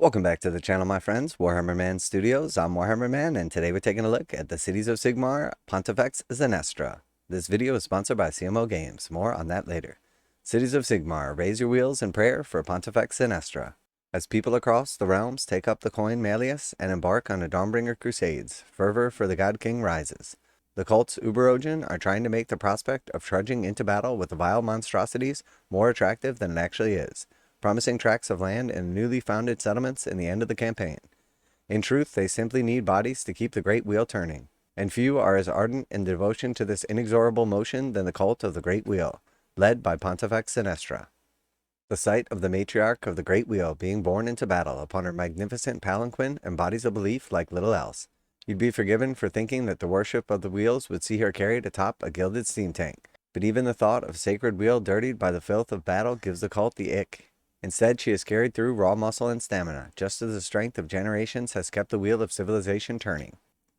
Welcome back to the channel, my friends. Warhammer Man Studios. I'm Warhammer Man, and today we're taking a look at the Cities of Sigmar, Pontifex Zenestra. This video is sponsored by CMO Games. More on that later. Cities of Sigmar, raise your wheels in prayer for Pontifex Zenestra. As people across the realms take up the coin Malleus and embark on the Dawnbringer Crusades, fervor for the God King rises. The cult's Uberogen are trying to make the prospect of trudging into battle with the vile monstrosities more attractive than it actually is, promising tracts of land and newly founded settlements in the end of the campaign. In truth, they simply need bodies to keep the great wheel turning, and few are as ardent in devotion to this inexorable motion than the cult of the Great Wheel, led by Pontifex Zenestra. The sight of the matriarch of the Great Wheel being borne into battle upon her magnificent palanquin embodies a belief like little else. You'd be forgiven for thinking that the worship of the wheels would see her carried atop a gilded steam tank, but even the thought of sacred wheel dirtied by the filth of battle gives the cult the ick. Instead, she is carried through raw muscle and stamina, just as the strength of generations has kept the wheel of civilization turning.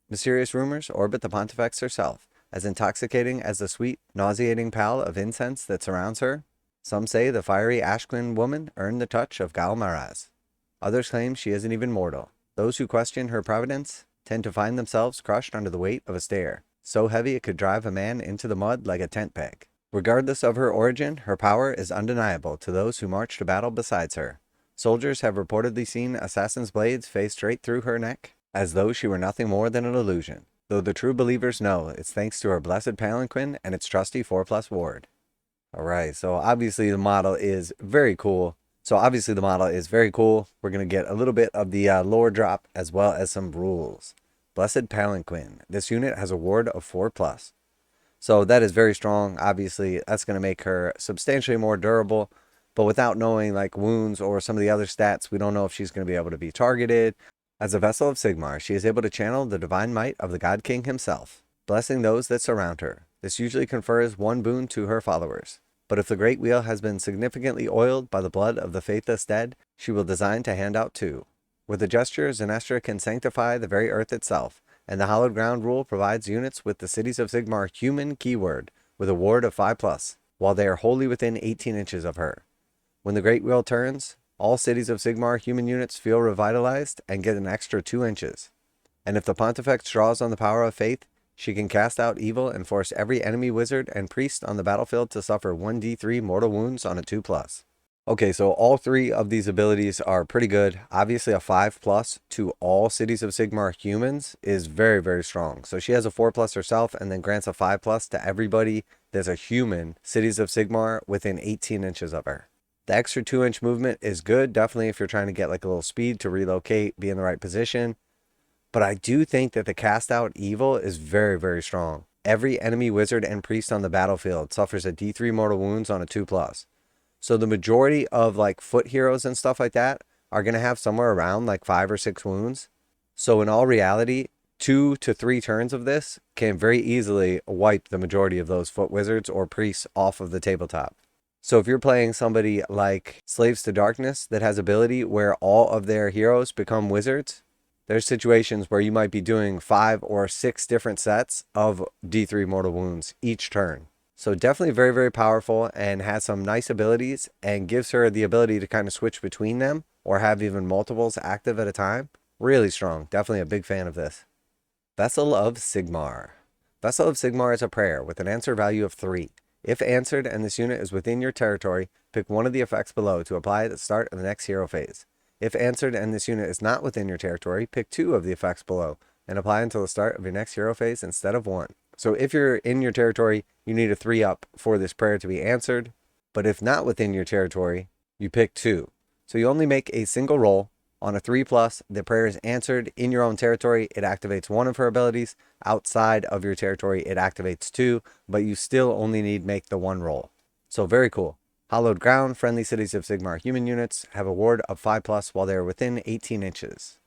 Mysterious rumors orbit the Pontifex herself, as intoxicating as the sweet, nauseating pall of incense that surrounds her. Some say the fiery Ashquin woman earned the touch of Gal Maraz. Others claim she isn't even mortal. Those who question her providence tend to find themselves crushed under the weight of a stare, so heavy it could drive a man into the mud like a tent peg. Regardless of her origin, her power is undeniable to those who march to battle besides her. Soldiers have reportedly seen assassin's blades phase straight through her neck, as though she were nothing more than an illusion, though the true believers know it's thanks to her blessed palanquin and its trusty 4+ ward. Alright, so obviously the model is very cool. We're going to get a little bit of the lore drop as well as some rules. Blessed palanquin. This unit has a ward of 4+. So that is very strong. Obviously, that's going to make her substantially more durable. But without knowing like wounds or some of the other stats, we don't know if she's going to be able to be targeted. As a vessel of Sigmar, she is able to channel the divine might of the God King himself, blessing those that surround her. This usually confers one boon to her followers. But if the Great Wheel has been significantly oiled by the blood of the faithless dead, she will design to hand out two. With a gesture, Zenestra can sanctify the very earth itself, and the hallowed ground rule provides units with the Cities of Sigmar human keyword with a ward of 5+, while they are wholly within 18 inches of her. When the Great Wheel turns, all Cities of Sigmar human units feel revitalized and get an extra 2 inches. And if the Pontifex draws on the power of faith, she can cast out evil and force every enemy wizard and priest on the battlefield to suffer 1d3 mortal wounds on a 2+. Okay, so all three of these abilities are pretty good. Obviously, a 5+ to all Cities of Sigmar humans is very, very strong. So she has a 4+ herself and then grants a 5+ to everybody that's a human Cities of Sigmar within 18 inches of her. The extra 2-inch movement is good, definitely if you're trying to get like a little speed to relocate, be in the right position. But I do think that the cast out evil is very, very strong. Every enemy wizard and priest on the battlefield suffers a d3 mortal wounds on a 2+. So the majority of like foot heroes and stuff like that are going to have somewhere around like 5 or 6 wounds. So in all reality, 2 to 3 turns of this can very easily wipe the majority of those foot wizards or priests off of the tabletop. So if you're playing somebody like Slaves to Darkness that has ability where all of their heroes become wizards, there's situations where you might be doing 5 or 6 different sets of d3 mortal wounds each turn. So definitely very, very powerful and has some nice abilities and gives her the ability to kind of switch between them or have even multiples active at a time. Really strong. Definitely a big fan of this. Vessel of Sigmar. Vessel of Sigmar is a prayer with an answer value of 3. If answered and this unit is within your territory, pick one of the effects below to apply at the start of the next hero phase. If answered and this unit is not within your territory, pick 2 of the effects below and apply until the start of your next hero phase instead of 1. So if you're in your territory, you need a 3-up for this prayer to be answered. But if not within your territory, you pick 2. So you only make a single roll. On a 3+, the prayer is answered in your own territory. It activates 1 of her abilities. Outside of your territory, it activates 2, but you still only need make the 1 roll. So very cool. Hallowed ground, friendly Cities of Sigmar human units have a ward of 5+ while they are within 18 inches.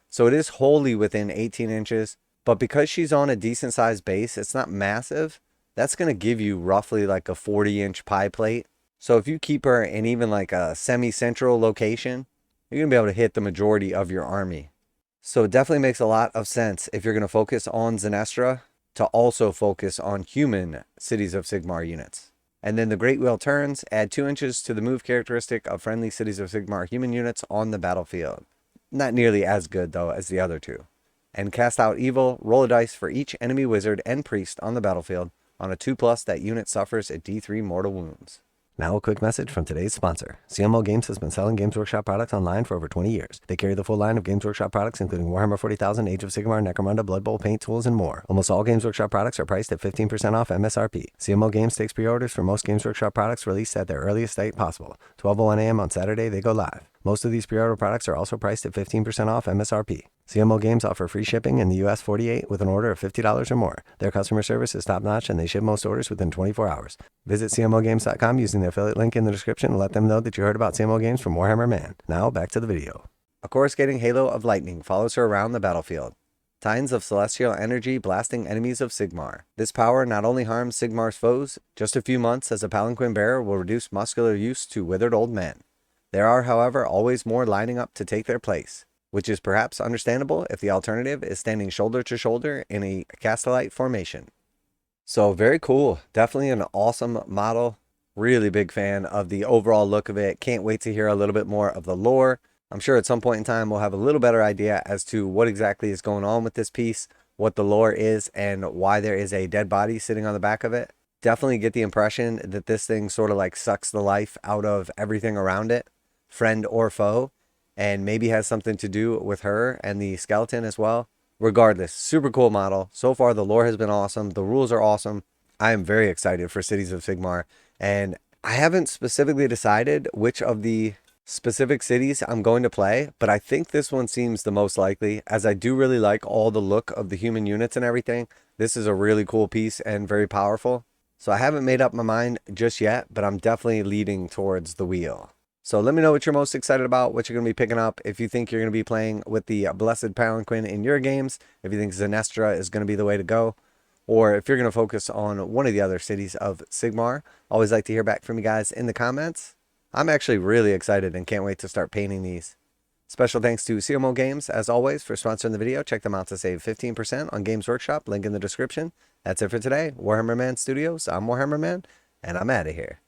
So it is wholly within 18 inches. But because she's on a decent sized base, it's not massive. That's going to give you roughly like a 40-inch pie plate. So if you keep her in even like a semi-central location, you're going to be able to hit the majority of your army. So it definitely makes a lot of sense if you're going to focus on Zenestra to also focus on human Cities of Sigmar units. And then the Great Wheel turns, add 2 inches to the move characteristic of friendly Cities of Sigmar human units on the battlefield. Not nearly as good, though, as the other two. And cast out evil, roll a dice for each enemy wizard and priest on the battlefield. On a 2+, that unit suffers a D3 mortal wounds. Now a quick message from today's sponsor. CMO Games has been selling Games Workshop products online for over 20 years. They carry the full line of Games Workshop products, including Warhammer 40,000, Age of Sigmar, Necromunda, Blood Bowl, paint tools, and more. Almost all Games Workshop products are priced at 15% off MSRP. CMO Games takes pre-orders for most Games Workshop products released at their earliest date possible. 12:01 a.m. on Saturday, they go live. Most of these pre-order products are also priced at 15% off MSRP. CMO Games offer free shipping in the US 48 with an order of $50 or more. Their customer service is top-notch and they ship most orders within 24 hours. Visit CMOGames.com using the affiliate link in the description and let them know that you heard about CMO Games from Warhammer Man. Now, back to the video. A coruscating halo of lightning follows her around the battlefield. Tines of celestial energy blasting enemies of Sigmar. This power not only harms Sigmar's foes, just a few months as a palanquin bearer will reduce muscular use to withered old men. There are, however, always more lining up to take their place, which is perhaps understandable if the alternative is standing shoulder to shoulder in a Castellite formation. So very cool. Definitely an awesome model. Really big fan of the overall look of it. Can't wait to hear a little bit more of the lore. I'm sure at some point in time we'll have a little better idea as to what exactly is going on with this piece, what the lore is, and why there is a dead body sitting on the back of it. Definitely get the impression that this thing sort of like sucks the life out of everything around it, friend or foe, and maybe has something to do with her and the skeleton as well. Regardless, super cool model. So far, the lore has been awesome. The rules are awesome. I am very excited for Cities of Sigmar, and I haven't specifically decided which of the specific cities I'm going to play, but I think this one seems the most likely, as I do really like all the look of the human units and everything. This is a really cool piece and very powerful. So I haven't made up my mind just yet, but I'm definitely leading towards the wheel. So let me know what you're most excited about, what you're going to be picking up, if you think you're going to be playing with the Blessed Palanquin in your games, if you think Zenestra is going to be the way to go, or if you're going to focus on one of the other cities of Sigmar. Always like to hear back from you guys in the comments. I'm actually really excited and can't wait to start painting these. Special thanks to CMO Games, as always, for sponsoring the video. Check them out to save 15% on Games Workshop, link in the description. That's it for today. Warhammer Man Studios, I'm Warhammer Man, and I'm out of here.